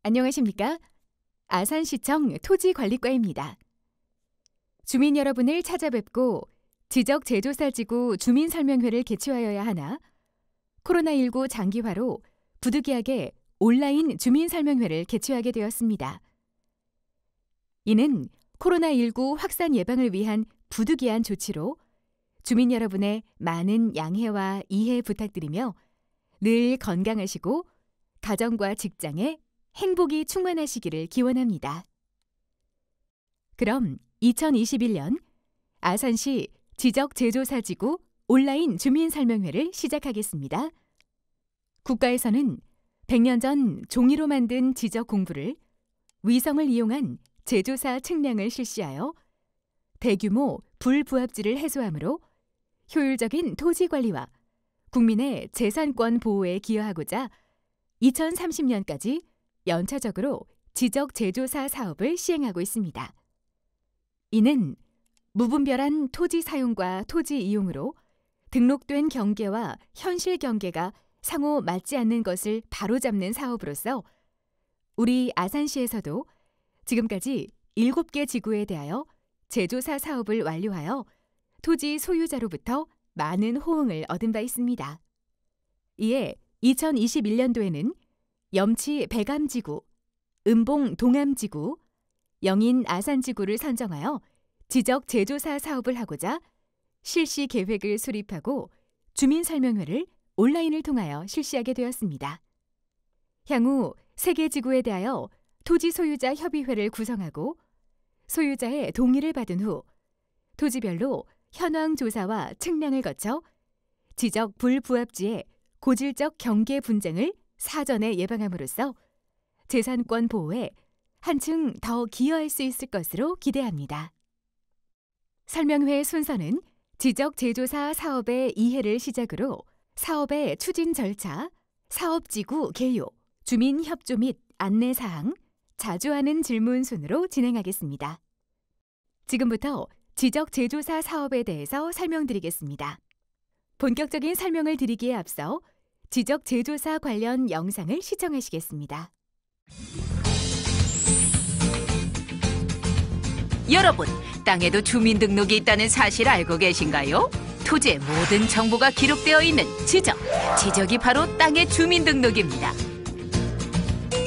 안녕하십니까? 아산시청 토지관리과입니다. 주민 여러분을 찾아뵙고 지적재조사지구 주민설명회를 개최하여야 하나 코로나19 장기화로 부득이하게 온라인 주민설명회를 개최하게 되었습니다. 이는 코로나19 확산 예방을 위한 부득이한 조치로 주민 여러분의 많은 양해와 이해 부탁드리며 늘 건강하시고 가정과 직장에 행복이 충만하시기를 기원합니다. 그럼 2021년 아산시 지적재조사지구 온라인 주민설명회를 시작하겠습니다. 국가에서는 100년 전 종이로 만든 지적 공부를 위성을 이용한 재조사 측량을 실시하여 대규모 불부합지를 해소하므로 효율적인 토지관리와 국민의 재산권 보호에 기여하고자 2030년까지 연차적으로 지적재조사 사업을 시행하고 있습니다. 이는 무분별한 토지 사용과 토지 이용으로 등록된 경계와 현실 경계가 상호 맞지 않는 것을 바로잡는 사업으로서 우리 아산시에서도 지금까지 7개 지구에 대하여 재조사 사업을 완료하여 토지 소유자로부터 많은 호응을 얻은 바 있습니다. 이에 2021년도에는 염치 백암지구, 음봉 동암지구, 영인 아산지구를 선정하여 지적재조사 사업을 하고자 실시 계획을 수립하고 주민설명회를 온라인을 통하여 실시하게 되었습니다. 향후 3개 지구에 대하여 토지 소유자 협의회를 구성하고 소유자의 동의를 받은 후 토지별로 현황 조사와 측량을 거쳐 지적 불부합지의 고질적 경계 분쟁을 사전에 예방함으로써 재산권 보호에 한층 더 기여할 수 있을 것으로 기대합니다. 설명회 순서는 지적재조사 사업의 이해를 시작으로 사업의 추진 절차, 사업지구 개요, 주민협조 및 안내사항, 자주 하는 질문 순으로 진행하겠습니다. 지금부터 지적재조사 사업에 대해서 설명드리겠습니다. 본격적인 설명을 드리기에 앞서 지적재조사 관련 영상을 시청하시겠습니다. 여러분, 땅에도 주민등록이 있다는 사실 알고 계신가요? 토지의 모든 정보가 기록되어 있는 지적이 바로 땅의 주민등록입니다.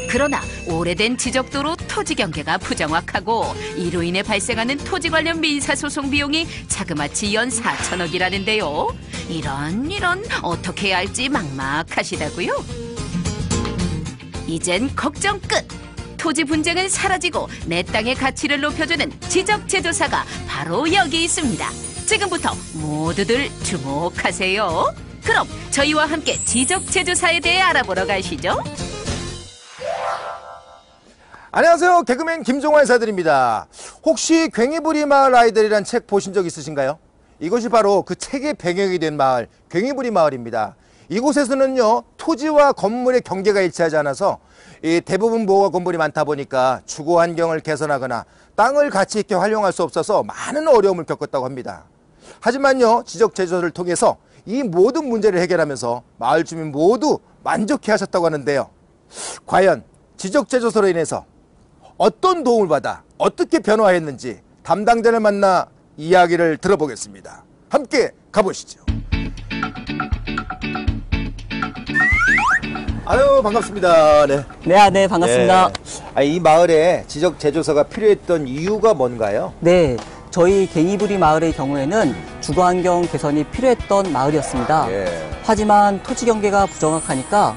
그러나 오래된 지적도로 토지 경계가 부정확하고 이로 인해 발생하는 토지 관련 민사소송 비용이 자그마치 연 4천억이라는데요. 이런 어떻게 해야 할지 막막하시다고요? 이젠 걱정 끝! 토지 분쟁은 사라지고 내 땅의 가치를 높여주는 지적재조사가 바로 여기 있습니다. 지금부터 모두들 주목하세요. 그럼 저희와 함께 지적재조사에 대해 알아보러 가시죠. 안녕하세요. 개그맨 김종환 인사드립니다. 혹시 괭이부리 마을 아이들이란 책 보신 적 있으신가요? 이것이 바로 그 책의 배경이 된 마을, 괭이부리 마을입니다. 이곳에서는요, 토지와 건물의 경계가 일치하지 않아서 대부분 모가 건물이 많다 보니까 주거 환경을 개선하거나 땅을 가치 있게 활용할 수 없어서 많은 어려움을 겪었다고 합니다. 하지만요, 지적재조사를 통해서 이 모든 문제를 해결하면서 마을 주민 모두 만족해 하셨다고 하는데요. 과연 지적재조사로 인해서 어떤 도움을 받아 어떻게 변화했는지 담당자를 만나 이야기를 들어보겠습니다. 함께 가보시죠. 아유, 반갑습니다. 네, 반갑습니다. 이 마을에 지적재조사가 필요했던 이유가 뭔가요? 네, 저희 괭이부리 마을의 경우에는 주거환경 개선이 필요했던 마을이었습니다. 하지만 토지 경계가 부정확하니까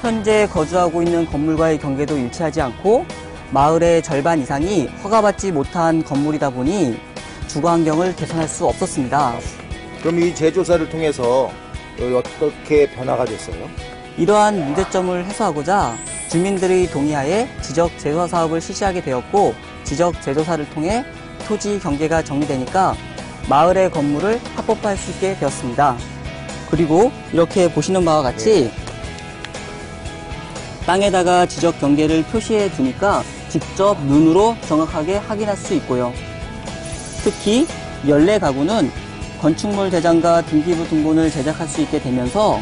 현재 거주하고 있는 건물과의 경계도 일치하지 않고 마을의 절반 이상이 허가받지 못한 건물이다 보니 주거환경을 개선할 수 없었습니다. 그럼 이 재조사를 통해서 어떻게 변화가 됐어요? 이러한 문제점을 해소하고자 주민들의 동의하에 지적재조사 사업을 실시하게 되었고, 지적재조사를 통해 토지 경계가 정리되니까 마을의 건물을 합법화할 수 있게 되었습니다. 그리고 이렇게 보시는 바와 같이 땅에다가 지적 경계를 표시해 두니까 직접 눈으로 정확하게 확인할 수 있고요. 특히 연례 가구는 건축물 대장과 등기부 등본을 제작할 수 있게 되면서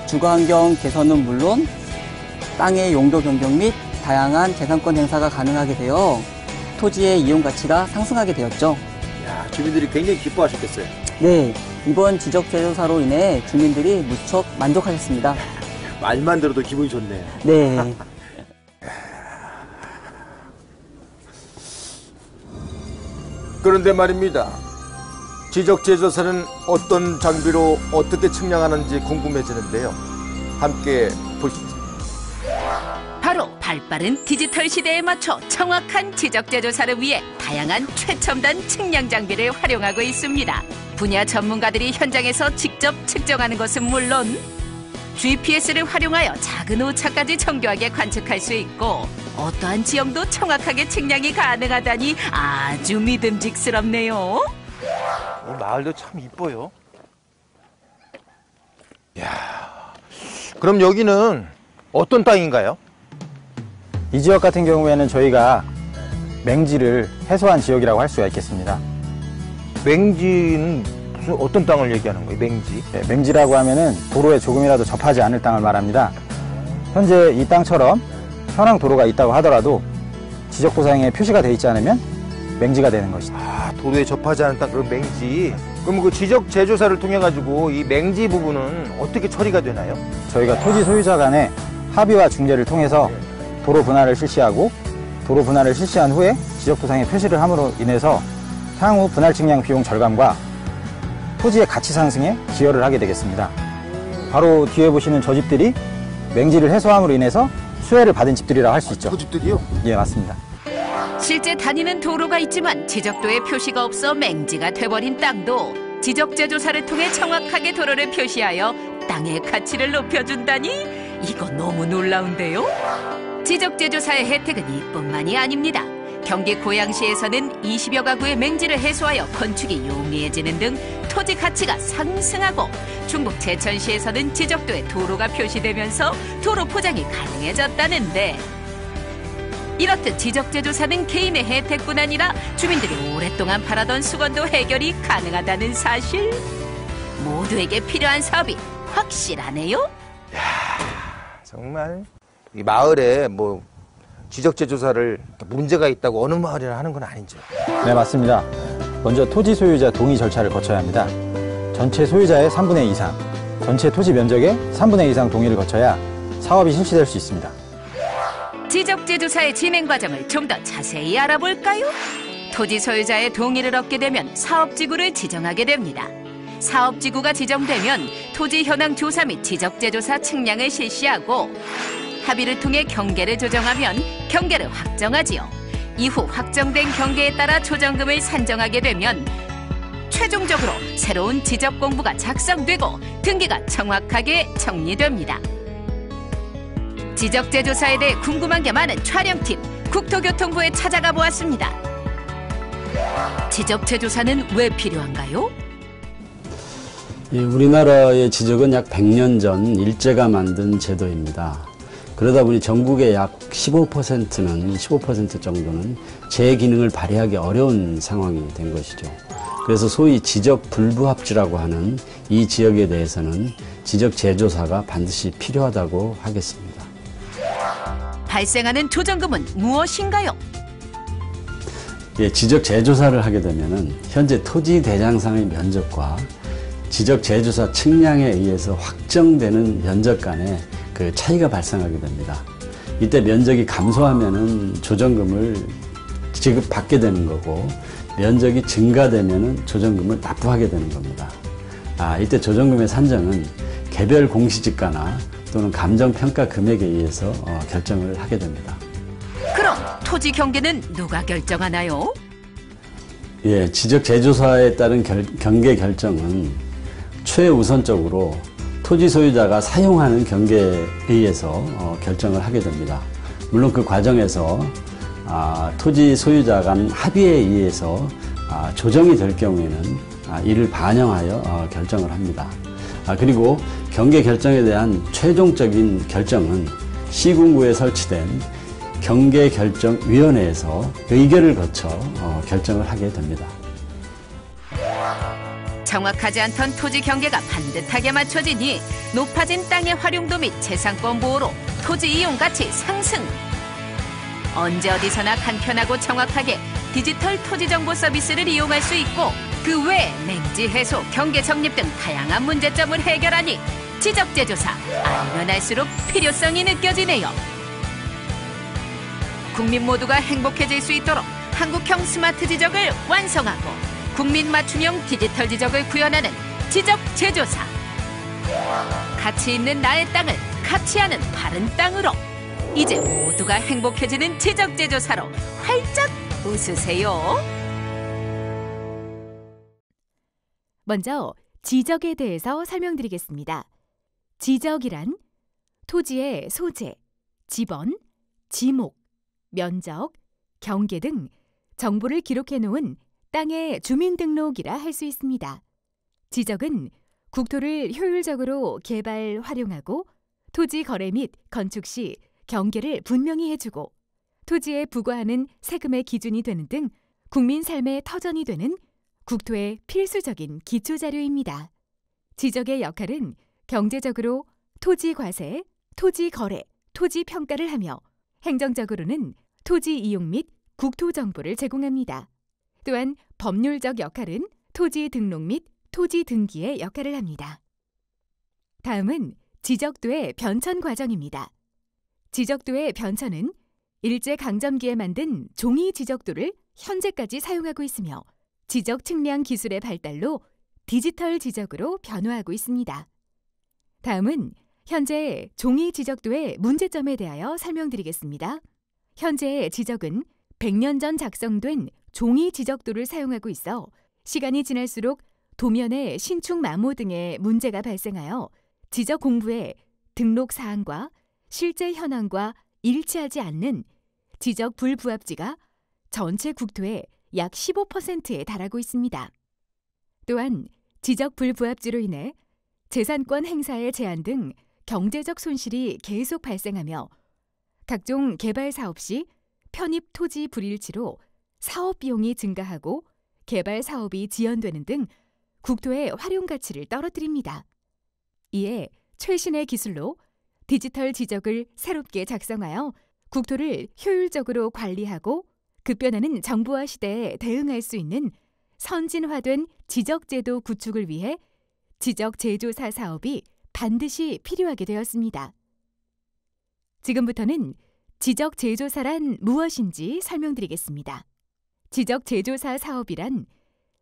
주거환경 개선은 물론 땅의 용도 변경 및 다양한 재산권 행사가 가능하게 되어 토지의 이용 가치가 상승하게 되었죠. 야, 주민들이 굉장히 기뻐하셨겠어요. 네, 이번 지적 재조사로 인해 주민들이 무척 만족하셨습니다. 말만 들어도 기분이 좋네요. 네. 그런데 말입니다. 지적 재조사는 어떤 장비로 어떻게 측량하는지 궁금해지는데요. 함께 보시죠. 바로 발빠른 디지털 시대에 맞춰 정확한 지적 재조사를 위해 다양한 최첨단 측량 장비를 활용하고 있습니다. 분야 전문가들이 현장에서 직접 측정하는 것은 물론 GPS를 활용하여 작은 오차까지 정교하게 관측할 수 있고 어떠한 지형도 정확하게 측량이 가능하다니 아주 믿음직스럽네요. 이 마을도 참 이뻐요. 야, 그럼 여기는 어떤 땅인가요? 이 지역 같은 경우에는 저희가 맹지를 해소한 지역이라고 할 수가 있겠습니다. 맹지는 무슨 어떤 땅을 얘기하는 거예요? 맹지? 네, 맹지라고 하면은 도로에 조금이라도 접하지 않을 땅을 말합니다. 현재 이 땅처럼 현황 도로가 있다고 하더라도 지적도상에 표시가 되어 있지 않으면 맹지가 되는 것이죠. 아, 도로에 접하지 않은 땅, 그럼 맹지. 그럼 그 지적 재조사를 통해 가지고 이 맹지 부분은 어떻게 처리가 되나요? 저희가 토지 소유자 간의 합의와 중재를 통해서 도로 분할을 실시하고 도로 분할을 실시한 후에 지적도상에 표시를 함으로 인해서 향후 분할 측량 비용 절감과 토지의 가치 상승에 기여를 하게 되겠습니다. 바로 뒤에 보시는 저 집들이 맹지를 해소함으로 인해서 수혜를 받은 집들이라고 할 수 있죠. 그 집들이요? 예, 맞습니다. 실제 다니는 도로가 있지만 지적도에 표시가 없어 맹지가 돼버린 땅도 지적 재조사를 통해 정확하게 도로를 표시하여 땅의 가치를 높여준다니 이거 너무 놀라운데요? 지적 재조사의 혜택은 이뿐만이 아닙니다. 경기 고양시에서는 20여 가구의 맹지를 해소하여 건축이 용이해지는 등 토지 가치가 상승하고 충북 제천시에서는 지적도에 도로가 표시되면서 도로 포장이 가능해졌다는데 이렇듯 지적 재조사는 개인의 혜택뿐 아니라 주민들이 오랫동안 바라던 수건도 해결이 가능하다는 사실 모두에게 필요한 사업이 확실하네요. 정말 이 마을에 뭐 지적 재조사를 문제가 있다고 어느 마을이나 하는 건 아니죠. 네, 맞습니다. 먼저 토지 소유자 동의 절차를 거쳐야 합니다. 전체 소유자의 3분의 2 이상, 전체 토지 면적의 3분의 2 이상 동의를 거쳐야 사업이 실시될 수 있습니다. 지적 재조사의 진행 과정을 좀 더 자세히 알아볼까요? 토지 소유자의 동의를 얻게 되면 사업지구를 지정하게 됩니다. 사업지구가 지정되면 토지 현황 조사 및 지적 재조사 측량을 실시하고 합의를 통해 경계를 조정하면 경계를 확정하지요. 이후 확정된 경계에 따라 조정금을 산정하게 되면 최종적으로 새로운 지적 공부가 작성되고 등기가 정확하게 정리됩니다. 지적 재조사에 대해 궁금한 게 많은 촬영팀 국토교통부에 찾아가 보았습니다. 지적 재조사는 왜 필요한가요? 우리나라의 지적은 약 100년 전 일제가 만든 제도입니다. 그러다 보니 전국의 약 15% 정도는 제 기능을 발휘하기 어려운 상황이 된 것이죠. 그래서 소위 지적 불부합지라고 하는 이 지역에 대해서는 지적 재조사가 반드시 필요하다고 하겠습니다. 발생하는 조정금은 무엇인가요? 예, 지적 재조사를 하게 되면은 현재 토지 대장상의 면적과 지적 재조사 측량에 의해서 확정되는 면적 간의 그 차이가 발생하게 됩니다. 이때 면적이 감소하면은 조정금을 지급받게 되는 거고 면적이 증가되면은 조정금을 납부하게 되는 겁니다. 이때 조정금의 산정은 개별 공시지가나 또는 감정평가 금액에 의해서 결정을 하게 됩니다. 그럼 토지 경계는 누가 결정하나요? 예, 지적 재조사에 따른 경계 결정은 최우선적으로 토지 소유자가 사용하는 경계에 의해서 결정을 하게 됩니다. 물론 그 과정에서 토지 소유자 간 합의에 의해서 조정이 될 경우에는 이를 반영하여 결정을 합니다. 그리고 경계 결정에 대한 최종적인 결정은 시군구에 설치된 경계결정위원회에서 의결을 거쳐 결정을 하게 됩니다. 정확하지 않던 토지 경계가 반듯하게 맞춰지니 높아진 땅의 활용도 및 재산권 보호로 토지 이용 가치 상승. 언제 어디서나 간편하고 정확하게 디지털 토지 정보 서비스를 이용할 수 있고 그 외에 맹지 해소, 경계 정립 등 다양한 문제점을 해결하니 지적재조사 알면 알수록 필요성이 느껴지네요. 국민 모두가 행복해질 수 있도록 한국형 스마트 지적을 완성하고 국민 맞춤형 디지털 지적을 구현하는 지적재조사. 가치 있는 나의 땅을 가치하는 바른 땅으로 이제 모두가 행복해지는 지적재조사로 활짝 웃으세요. 먼저 지적에 대해서 설명드리겠습니다. 지적이란 토지의 소재, 지번, 지목, 면적, 경계 등 정보를 기록해 놓은 땅의 주민등록이라 할 수 있습니다. 지적은 국토를 효율적으로 개발, 활용하고 토지 거래 및 건축 시 경계를 분명히 해주고 토지에 부과하는 세금의 기준이 되는 등 국민 삶의 터전이 되는 국토의 필수적인 기초자료입니다. 지적의 역할은 경제적으로 토지 과세, 토지 거래, 토지 평가를 하며 행정적으로는 토지 이용 및 국토 정보를 제공합니다. 또한 법률적 역할은 토지 등록 및 토지 등기의 역할을 합니다. 다음은 지적도의 변천 과정입니다. 지적도의 변천은 일제강점기에 만든 종이 지적도를 현재까지 사용하고 있으며 지적 측량 기술의 발달로 디지털 지적으로 변화하고 있습니다. 다음은 현재 종이 지적도의 문제점에 대하여 설명드리겠습니다. 현재의 지적은 100년 전 작성된 종이 지적도를 사용하고 있어 시간이 지날수록 도면의 신축 마모 등의 문제가 발생하여 지적 공부에 등록 사항과 실제 현황과 일치하지 않는 지적 불부합지가 전체 국토의 약 15%에 달하고 있습니다. 또한 지적 불부합지로 인해 재산권 행사의 제한 등 경제적 손실이 계속 발생하며 각종 개발 사업 시 편입 토지 불일치로 사업 비용이 증가하고 개발 사업이 지연되는 등 국토의 활용 가치를 떨어뜨립니다. 이에 최신의 기술로 디지털 지적을 새롭게 작성하여 국토를 효율적으로 관리하고 급변하는 정보화 시대에 대응할 수 있는 선진화된 지적제도 구축을 위해 지적재조사 사업이 반드시 필요하게 되었습니다. 지금부터는 지적재조사란 무엇인지 설명드리겠습니다. 지적재조사 사업이란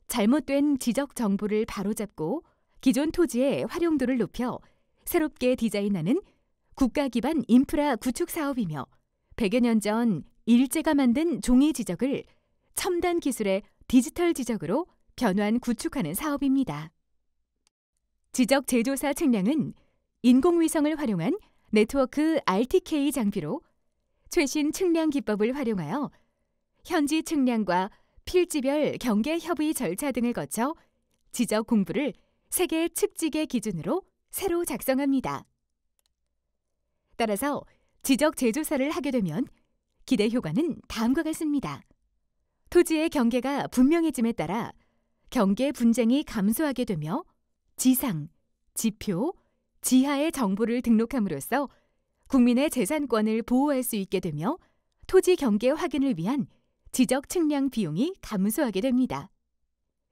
잘못된 지적 정보를 바로잡고 기존 토지의 활용도를 높여 새롭게 디자인하는 국가 기반 인프라 구축 사업이며 100여 년 전 일제가 만든 종이 지적을 첨단 기술의 디지털 지적으로 변환 구축하는 사업입니다. 지적 재조사 측량은 인공위성을 활용한 네트워크 RTK 장비로 최신 측량 기법을 활용하여 현지 측량과 필지별 경계 협의 절차 등을 거쳐 지적 공부를 세계 측지계 기준으로 새로 작성합니다. 따라서 지적 재조사를 하게 되면 기대 효과는 다음과 같습니다. 토지의 경계가 분명해짐에 따라 경계 분쟁이 감소하게 되며 지상, 지표, 지하의 정보를 등록함으로써 국민의 재산권을 보호할 수 있게 되며 토지 경계 확인을 위한 지적 측량 비용이 감소하게 됩니다.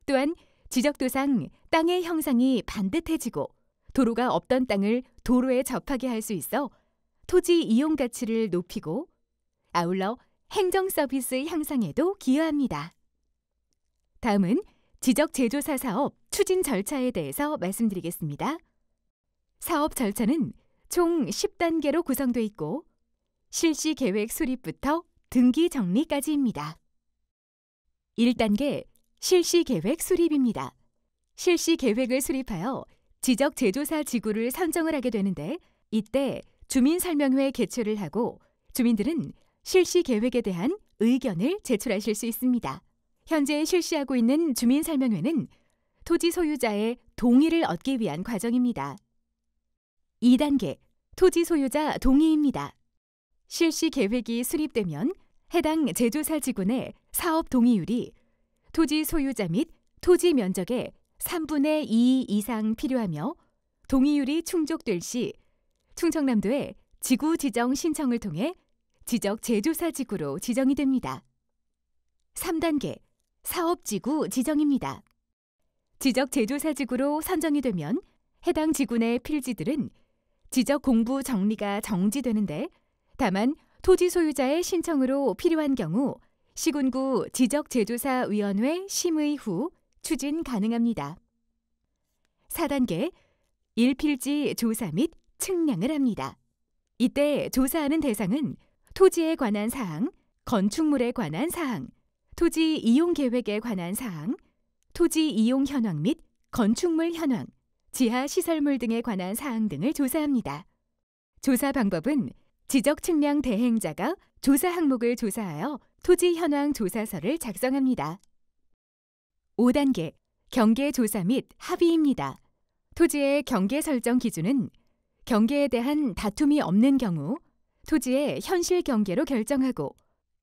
또한 지적도상 땅의 형상이 반듯해지고 도로가 없던 땅을 도로에 접하게 할 수 있어 토지 이용 가치를 높이고 아울러 행정 서비스 향상에도 기여합니다. 다음은 지적 재조사 사업 추진 절차에 대해서 말씀드리겠습니다. 사업 절차는 총 10단계로 구성되어 있고 실시 계획 수립부터 등기 정리까지입니다. 1단계 실시 계획 수립입니다. 실시 계획을 수립하여 지적 재조사 지구를 선정을 하게 되는데 이때 주민 설명회 개최를 하고 주민들은 실시 계획에 대한 의견을 제출하실 수 있습니다. 현재 실시하고 있는 주민 설명회는 토지 소유자의 동의를 얻기 위한 과정입니다. 2단계 토지 소유자 동의입니다. 실시 계획이 수립되면 해당 재조사 지구 내 사업 동의율이 토지 소유자 및 토지 면적의 3분의 2 이상 필요하며 동의율이 충족될 시 충청남도에 지구 지정 신청을 통해 지적 제조사지구로 지정이 됩니다. 3단계 사업지구 지정입니다. 지적 제조사지구로 선정이 되면 해당 지구 내 필지들은 지적 공부 정리가 정지되는데 다만 토지 소유자의 신청으로 필요한 경우 시군구 지적제조사위원회 심의 후 추진 가능합니다. 4단계 1필지 조사 및 측량을 합니다. 이때 조사하는 대상은 토지에 관한 사항, 건축물에 관한 사항, 토지 이용 계획에 관한 사항, 토지 이용 현황 및 건축물 현황, 지하 시설물 등에 관한 사항 등을 조사합니다. 조사 방법은 지적 측량 대행자가 조사 항목을 조사하여 토지 현황 조사서를 작성합니다. 5단계 경계 조사 및 합의입니다. 토지의 경계 설정 기준은 경계에 대한 다툼이 없는 경우, 토지의 현실 경계로 결정하고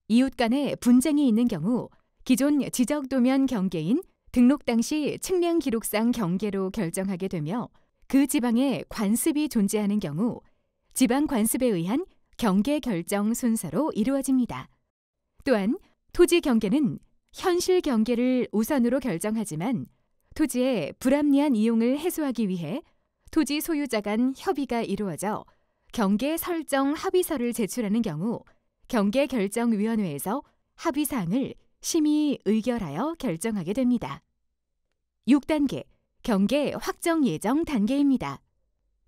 이웃 간에 분쟁이 있는 경우 기존 지적 도면 경계인 등록 당시 측량 기록상 경계로 결정하게 되며 그 지방에 관습이 존재하는 경우 지방 관습에 의한 경계 결정 순서로 이루어집니다. 또한 토지 경계는 현실 경계를 우선으로 결정하지만 토지의 불합리한 이용을 해소하기 위해 토지 소유자 간 협의가 이루어져 경계 설정 합의서를 제출하는 경우 경계결정위원회에서 합의사항을 심의 의결하여 결정하게 됩니다. 6단계 경계 확정 예정 단계입니다.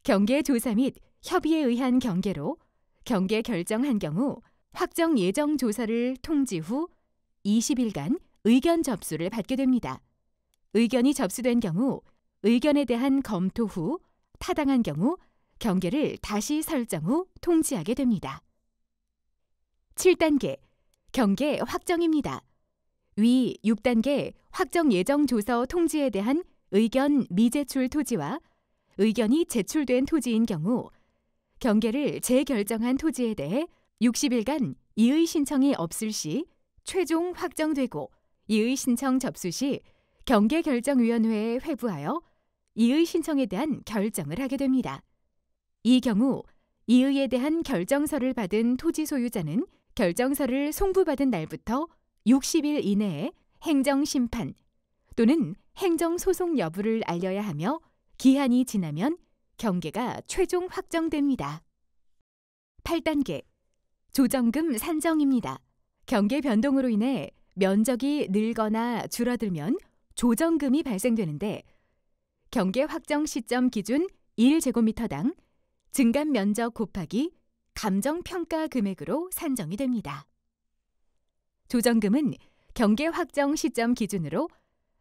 경계 조사 및 협의에 의한 경계로 경계 결정한 경우 확정 예정 조사를 통지 후 20일간 의견 접수를 받게 됩니다. 의견이 접수된 경우 의견에 대한 검토 후 타당한 경우 경계를 다시 설정 후 통지하게 됩니다. 7단계 경계 확정입니다. 위 6단계 확정 예정 조서 통지에 대한 의견 미제출 토지와 의견이 제출된 토지인 경우 경계를 재결정한 토지에 대해 60일간 이의 신청이 없을 시 최종 확정되고 이의 신청 접수 시 경계결정위원회에 회부하여 이의 신청에 대한 결정을 하게 됩니다. 이 경우 이의에 대한 결정서를 받은 토지 소유자는 결정서를 송부받은 날부터 60일 이내에 행정심판 또는 행정소송 여부를 알려야 하며 기한이 지나면 경계가 최종 확정됩니다. 8단계 조정금 산정입니다. 경계 변동으로 인해 면적이 늘거나 줄어들면 조정금이 발생되는데 경계 확정 시점 기준 1제곱미터당 증감 면적 곱하기 감정평가 금액으로 산정이 됩니다. 조정금은 경계 확정 시점 기준으로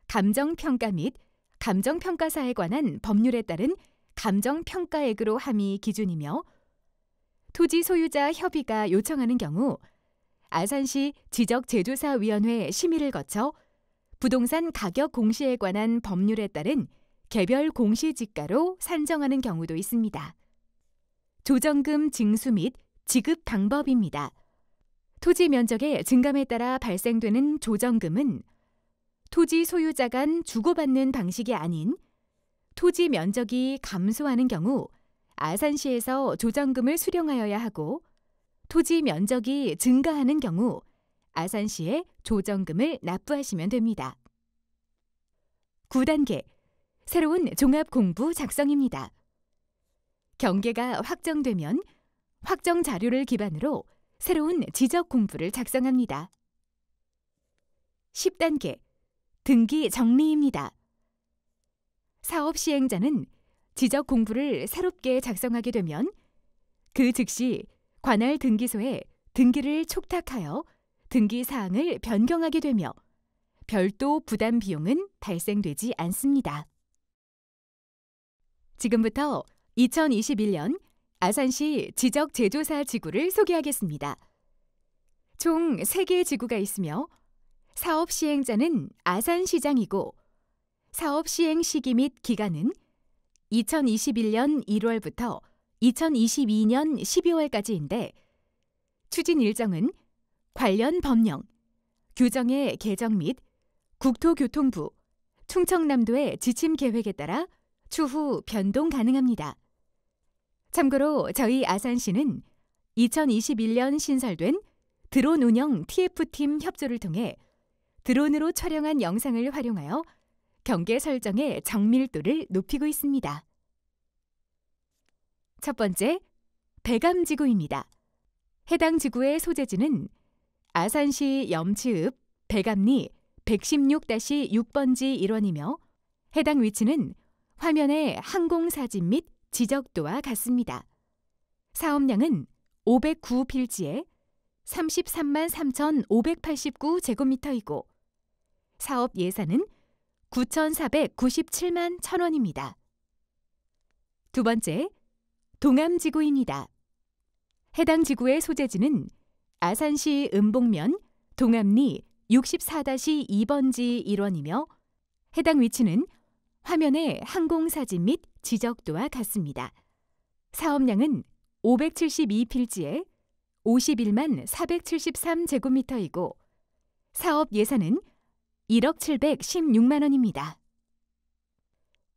감정평가 및 감정평가사에 관한 법률에 따른 감정평가액으로 함의 기준이며 토지 소유자 협의가 요청하는 경우 아산시 지적제조사위원회 심의를 거쳐 부동산 가격 공시에 관한 법률에 따른 개별 공시지가로 산정하는 경우도 있습니다. 조정금 징수 및 지급 방법입니다. 토지 면적의 증감에 따라 발생되는 조정금은 토지 소유자 간 주고받는 방식이 아닌 토지 면적이 감소하는 경우 아산시에서 조정금을 수령하여야 하고 토지 면적이 증가하는 경우 아산시에 조정금을 납부하시면 됩니다. 9단계 새로운 종합공부 작성입니다. 경계가 확정되면 확정 자료를 기반으로 새로운 지적 공부를 작성합니다. 10단계 등기 정리입니다. 사업 시행자는 지적 공부를 새롭게 작성하게 되면 그 즉시 관할 등기소에 등기를 촉탁하여 등기 사항을 변경하게 되며 별도 부담 비용은 발생되지 않습니다. 지금부터 2021년 아산시 지적제조사 지구를 소개하겠습니다. 총 3개의 지구가 있으며 사업 시행자는 아산시장이고 사업 시행 시기 및 기간은 2021년 1월부터 2022년 12월까지인데 추진 일정은 관련 법령, 규정의 개정 및 국토교통부, 충청남도의 지침 계획에 따라 추후 변동 가능합니다. 참고로 저희 아산시는 2021년 신설된 드론 운영 TF팀 협조를 통해 드론으로 촬영한 영상을 활용하여 경계 설정의 정밀도를 높이고 있습니다. 첫 번째, 배감지구입니다. 해당 지구의 소재지는 아산시 염치읍 배감리 116-6번지 일원이며 해당 위치는 화면의 항공사진 및 지적도와 같습니다. 사업량은 509필지에 33만 3,589제곱미터이고 사업 예산은 9,497만 1,000원입니다. 두 번째, 동암지구입니다. 해당 지구의 소재지는 아산시 음봉면 동암리 64-2번지 일원이며 해당 위치는 화면의 항공사진 및 지적도와 같습니다. 사업량은 572필지에 51만 473제곱미터이고 사업 예산은 1억 716만 원입니다.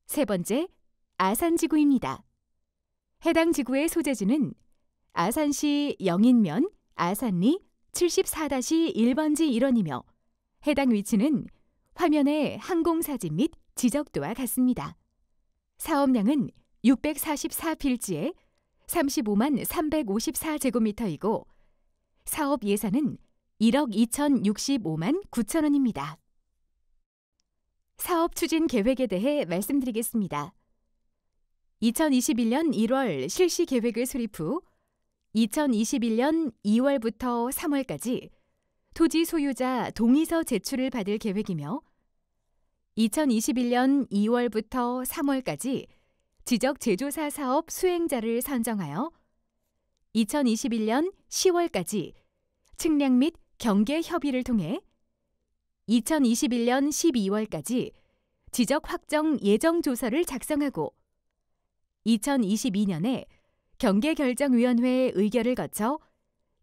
세 번째, 아산지구입니다. 해당 지구의 소재지는 아산시 영인면 아산리 74-1번지 일원이며 해당 위치는 화면의 항공사진 및 지적도와 같습니다. 사업량은 644필지에 35만 354제곱미터이고 사업 예산은 1억 2,065만 9천 원입니다. 사업 추진 계획에 대해 말씀드리겠습니다. 2021년 1월 실시 계획을 수립 후 2021년 2월부터 3월까지 토지 소유자 동의서 제출을 받을 계획이며 2021년 2월부터 3월까지 지적 제조사 사업 수행자를 선정하여 2021년 10월까지 측량 및 경계 협의를 통해 2021년 12월까지 지적 확정 예정 조서를 작성하고 2022년에 경계결정위원회의 의결을 거쳐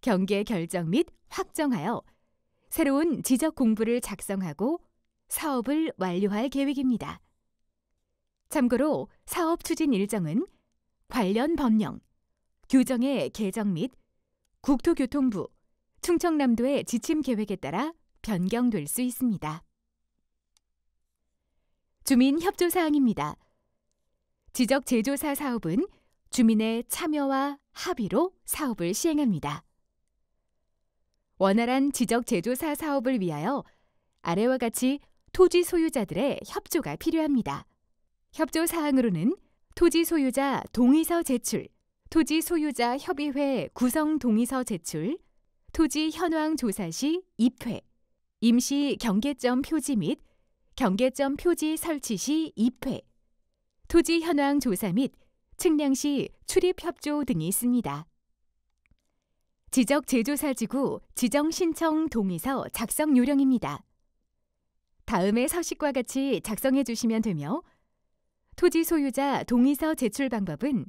경계 결정 및 확정하여 새로운 지적 공부를 작성하고 사업을 완료할 계획입니다. 참고로 사업 추진 일정은 관련 법령, 규정의 개정 및 국토교통부, 충청남도의 지침 계획에 따라 변경될 수 있습니다. 주민 협조 사항입니다. 지적 제조사 사업은 주민의 참여와 합의로 사업을 시행합니다. 원활한 지적 제조사 사업을 위하여 아래와 같이 토지 소유자들의 협조가 필요합니다. 협조 사항으로는 토지 소유자 동의서 제출, 토지 소유자 협의회 구성 동의서 제출, 토지 현황 조사 시 입회, 임시 경계점 표지 및 경계점 표지 설치 시 입회, 토지 현황 조사 및 측량 시 출입 협조 등이 있습니다. 지적 제조사지구 지정 신청 동의서 작성 요령입니다. 다음의 서식과 같이 작성해 주시면 되며 토지 소유자 동의서 제출 방법은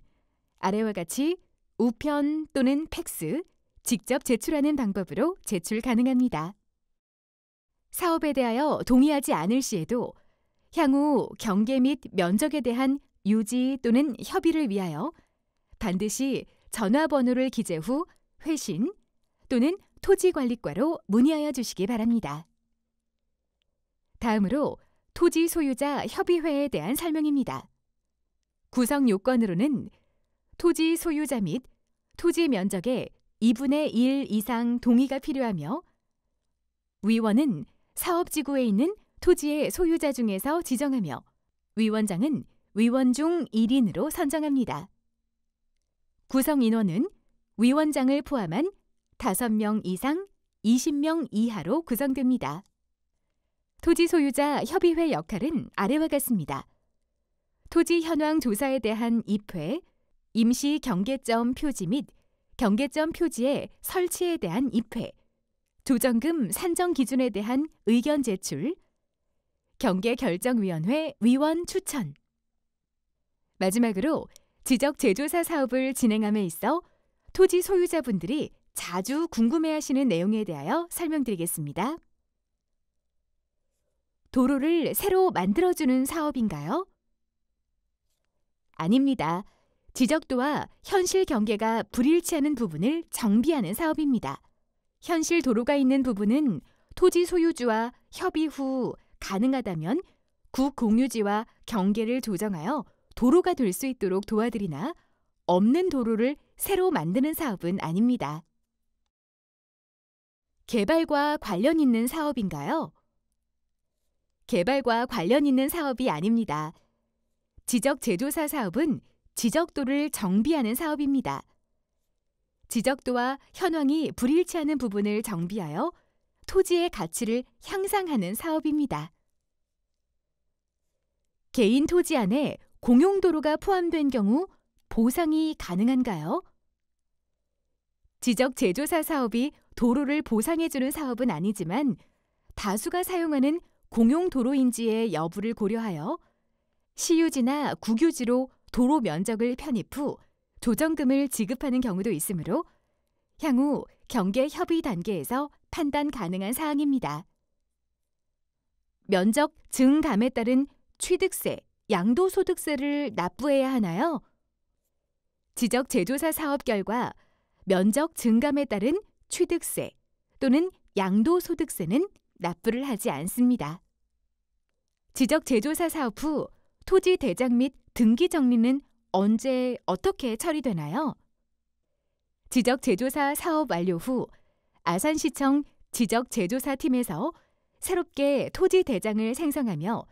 아래와 같이 우편 또는 팩스, 직접 제출하는 방법으로 제출 가능합니다. 사업에 대하여 동의하지 않을 시에도 향후 경계 및 면적에 대한 유지 또는 협의를 위하여 반드시 전화번호를 기재 후 회신 또는 토지관리과로 문의하여 주시기 바랍니다. 다음으로 토지 소유자 협의회에 대한 설명입니다. 구성 요건으로는 토지 소유자 및 토지 면적의 2분의 1 이상 동의가 필요하며 위원은 사업지구에 있는 토지의 소유자 중에서 지정하며 위원장은 위원 중 1인으로 선정합니다. 구성 인원은 위원장을 포함한 5명 이상 20명 이하로 구성됩니다. 토지 소유자 협의회 역할은 아래와 같습니다. 토지 현황 조사에 대한 입회, 임시 경계점 표지 및 경계점 표지의 설치에 대한 입회, 조정금 산정 기준에 대한 의견 제출, 경계결정위원회 위원 추천. 마지막으로 지적 제조사 사업을 진행함에 있어 토지 소유자분들이 자주 궁금해하시는 내용에 대하여 설명드리겠습니다. 도로를 새로 만들어주는 사업인가요? 아닙니다. 지적도와 현실 경계가 불일치하는 부분을 정비하는 사업입니다. 현실 도로가 있는 부분은 토지 소유주와 협의 후 가능하다면 국공유지와 경계를 조정하여 도로가 될 수 있도록 도와드리나 없는 도로를 새로 만드는 사업은 아닙니다. 개발과 관련 있는 사업인가요? 개발과 관련 있는 사업이 아닙니다. 지적재조사 사업은 지적도를 정비하는 사업입니다. 지적도와 현황이 불일치하는 부분을 정비하여 토지의 가치를 향상하는 사업입니다. 개인 토지 안에 공용도로가 포함된 경우 보상이 가능한가요? 지적재조사 사업이 도로를 보상해주는 사업은 아니지만 다수가 사용하는 공용도로인지의 여부를 고려하여 시유지나 국유지로 도로 면적을 편입 후 조정금을 지급하는 경우도 있으므로 향후 경계 협의 단계에서 판단 가능한 사항입니다. 면적 증감에 따른 취득세, 양도소득세를 납부해야 하나요? 지적재조사 사업 결과 면적 증감에 따른 취득세 또는 양도소득세는 납부를 하지 않습니다. 지적재조사 사업 후 토지 대장 및 등기 정리는 언제 어떻게 처리되나요? 지적재조사 사업 완료 후 아산시청 지적재조사팀에서 새롭게 토지 대장을 생성하며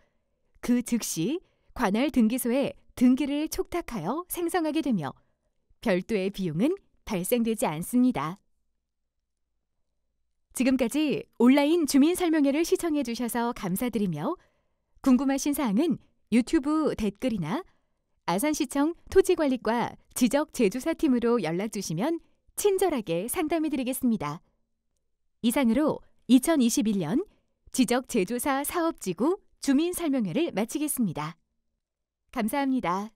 그 즉시 관할 등기소에 등기를 촉탁하여 생성하게 되며 별도의 비용은 발생되지 않습니다. 지금까지 온라인 주민설명회를 시청해 주셔서 감사드리며 궁금하신 사항은 유튜브 댓글이나 아산시청 토지관리과 지적재조사팀으로 연락주시면 친절하게 상담해드리겠습니다. 이상으로 2021년 지적재조사 사업지구 주민설명회를 마치겠습니다. 감사합니다.